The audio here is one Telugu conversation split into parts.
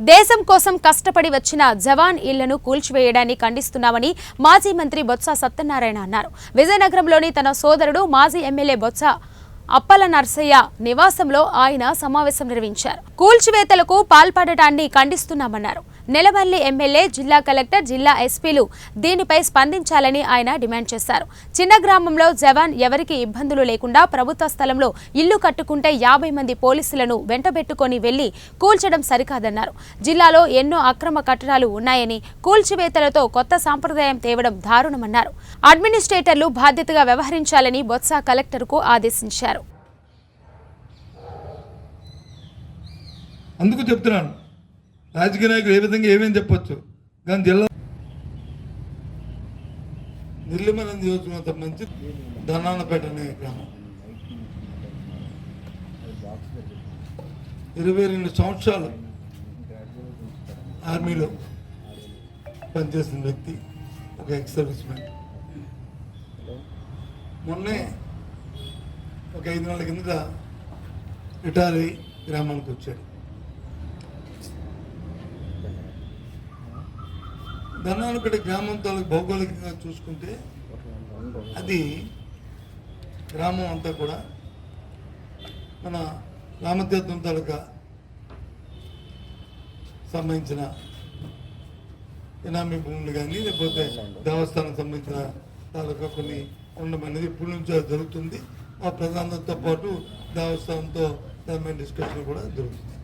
దేశం కోసం కష్టపడి వచ్చిన జవాన్ ఇళ్లను కూల్చివేయడాన్ని ఖండిస్తున్నామని మాజీ మంత్రి బొత్స సత్యనారాయణ అన్నారు. విజయనగరంలోని తన సోదరుడు మాజీ ఎమ్మెల్యే బొత్స అప్పల నర్సయ్య నివాసంలో ఆయన సమావేశం నిర్వహించారు. కూల్చివేతలకు పాల్పడటాన్ని ఖండిస్తున్నామన్నారు. నెలవల్లి ఎమ్మెల్యే, జిల్లా కలెక్టర్, జిల్లా ఎస్పీలు దీనిపై స్పందించాలని ఆయన డిమాండ్ చేశారు. చిన్న గ్రామంలో జవాన్ ఎవరికి ఇబ్బందులు లేకుండా ప్రభుత్వ స్థలంలో ఇల్లు కట్టుకుంటే 50 మంది పోలీసులను వెంటబెట్టుకొని వెళ్లి కూల్చడం సరికాదన్నారు. జిల్లాలో ఎన్నో అక్రమ కట్టడాలు ఉన్నాయని, కూల్చివేతలతో కొత్త సాంప్రదాయం తేవడం దారుణమన్నారు. అడ్మినిస్ట్రేటర్లు బాధ్యతగా వ్యవహరించాలని బొత్స కలెక్టర్కు ఆదేశించారు. అందుకు చెప్తున్నాను, రాజకీయ నాయకులు ఏ విధంగా ఏమేమి చెప్పొచ్చు, కానీ జిల్లా నెల్లిమల నియోజకవర్గం సంబంధించి ధనానపేట అనే గ్రామం 22 సంవత్సరాలు ఆర్మీలో పనిచేసిన వ్యక్తి, ఒక ఎక్స్ సర్వీస్ మ్యాన్. మొన్నే ఒక 5 నెలల కిందట రిటైర్ అయ్యి గ్రామానికి వచ్చాడు. ధనానపేట గ్రామం తాలూకు భౌగోళికంగా చూసుకుంటే అది గ్రామం అంతా కూడా మన రామతీర్థం తాలూకా సంబంధించిన ఇనామీ భూములు కానీ, లేకపోతే దేవస్థానం సంబంధించిన తాలూకా కొన్ని ఉండడం అనేది ఇప్పటి నుంచి జరుగుతుంది. ఆ ప్రధానంతో పాటు దేవస్థానంతో దాని మీద డిస్కషన్ కూడా జరుగుతుంది.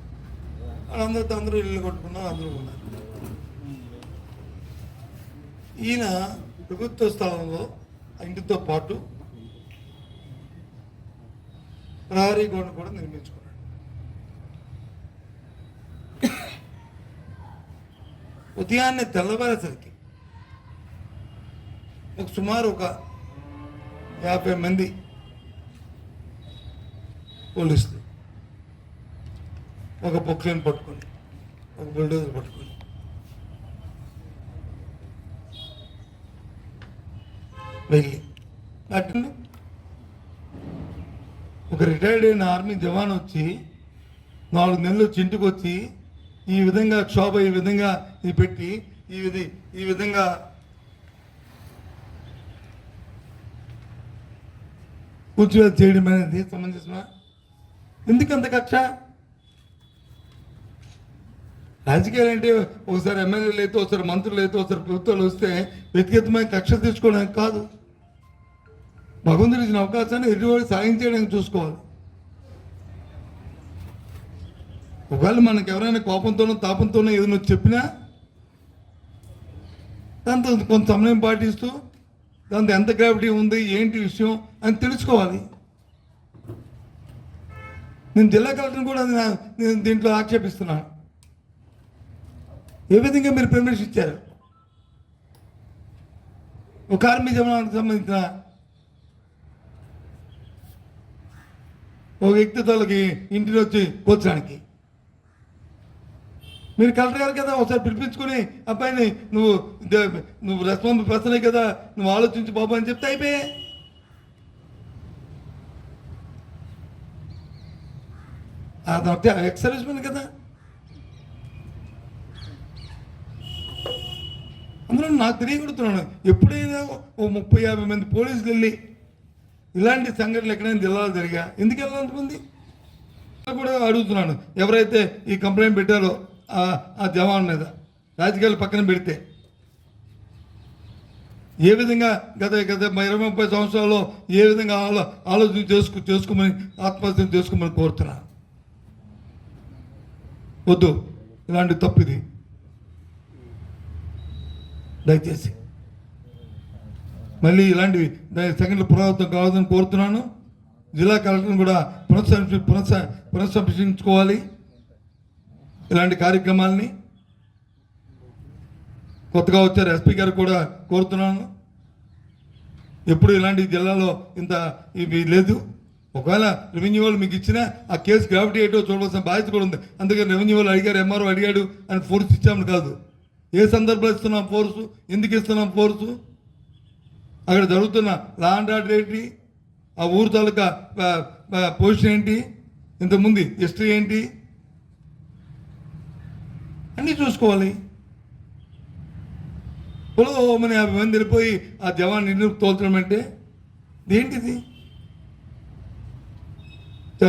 అందరూ ఇల్లు కొట్టుకున్నారు, అందరూ ఉన్నారు. ఈయన ప్రభుత్వ స్థలంలో ఇంటితో పాటు ప్రహరీ గోడను కూడా నిర్మించుకున్నాడు. ఉదయాన్నే తెల్లవారేసరికి సుమారు ఒక 50 మంది పోలీసులు ఒక పొక్లైన్ పట్టుకొని, ఒక బుల్డోజర్ పట్టుకొని వెళ్ళి ఒక రిటైర్డ్ అయిన ఆర్మీ జవాన్ వచ్చి 4 నెలలు వచ్చి ఇంటికి వచ్చి ఈ విధంగా క్షోభ, ఈ విధంగా ఇది పెట్టి ఈ విధంగా కూర్చోవేత చేయడం అనేది సమంజసమా? ఎందుకంత కక్ష? రాజకీయాలు అంటే ఒకసారి ఎమ్మెల్యేలు అయితే, ఒకసారి మంత్రులు అయితే, ఒకసారి ప్రభుత్వాలు వస్తే వ్యక్తిగతమైన కక్ష తీసుకోవడానికి కాదు. భగవంతుడు ఇచ్చిన అవకాశాన్ని ఎదుటివాడికి సాయం చేయడానికి చూసుకోవాలి. ఒకవేళ మనకు ఎవరైనా కోపంతోనో తాపంతోనో ఏదైనా చెప్పినా దాంతో కొంత సమయం పాటిస్తూ దాంతో ఎంత గ్రావిటీ ఉంది, ఏంటి విషయం అని తెలుసుకోవాలి. నేను జిల్లా కలెక్టర్ని కూడా నేను దీంట్లో ఆక్షేపిస్తున్నాను. ఏ విధంగా మీరు పర్మిషన్ ఇచ్చారు? ఒక ఆర్మీ జవానానికి సంబంధించిన ఒక వ్యక్తిత్వాలకి ఇంటిని వచ్చి కూర్చోడానికి మీరు కలెక్టర్ గారు కదా, ఒకసారి పిలిపించుకొని అబ్బాయిని నువ్వు రెస్పాన్సిబుల్ పర్సనే కదా, నువ్వు ఆలోచించి బాబు అని చెప్తే అయిపోయే. అదంటే ఎక్స్ సర్వీస్ మ్యాన్ కదా. అందులో నాకు తెలియగలుగుతున్నాను, ఎప్పుడైనా ఓ 30-50 మంది పోలీసులు వెళ్ళి ఇలాంటి సంఘటనలు ఎక్కడైనా జిల్లాలో జరిగా ఎందుకు వెళ్ళాలంతమంది కూడా అడుగుతున్నాను. ఎవరైతే ఈ కంప్లైంట్ పెట్టారో ఆ జవాన్ మీద రాజకీయాలు పక్కన పెడితే ఏ విధంగా గత 20-30 సంవత్సరాల్లో ఏ విధంగా ఆలోచన చేసుకోమని ఆత్మహత్య చేసుకోమని కోరుతున్నా. వద్దు, ఇలాంటి తప్పిది దయచేసి మళ్ళీ ఇలాంటివి సెకండ్లు పునరావృతం కావాలని కోరుతున్నాను. జిల్లా కలెక్టర్ని కూడా పునఃసంరక్షించుకోవాలి. ఇలాంటి కార్యక్రమాలని కొత్తగా వచ్చారు ఎస్పీ గారు కూడా కోరుతున్నాను. ఎప్పుడు ఇలాంటి జిల్లాలో ఇంత ఇవి లేదు. ఒకవేళ రెవెన్యూ వాళ్ళు మీకు ఇచ్చినా ఆ కేసు గ్రావిటీ ఏంటో చూడవలసిన బాధ్యత కూడా ఉంది. అందుకని రెవెన్యూ వాళ్ళు అడిగారు, ఎంఆర్ఓ అడిగాడు అని ఫోర్స్ ఇచ్చామని కాదు. ఏ సందర్భంలో ఇస్తున్నాం ఫోర్సు, ఎందుకు ఇస్తున్నాం ఫోర్సు, అక్కడ జరుగుతున్న లా అండ్ ఆర్డర్ ఏంటి, ఆ ఊరు తాలూకా పొజిషన్ ఏంటి, ఇంతకుముందు హిస్టరీ ఏంటి, అన్నీ చూసుకోవాలి. ఇప్పుడు మన 50 మంది వెళ్ళిపోయి ఆ జవాన్ నిన్ను తోల్చడం అంటే ఏంటిది?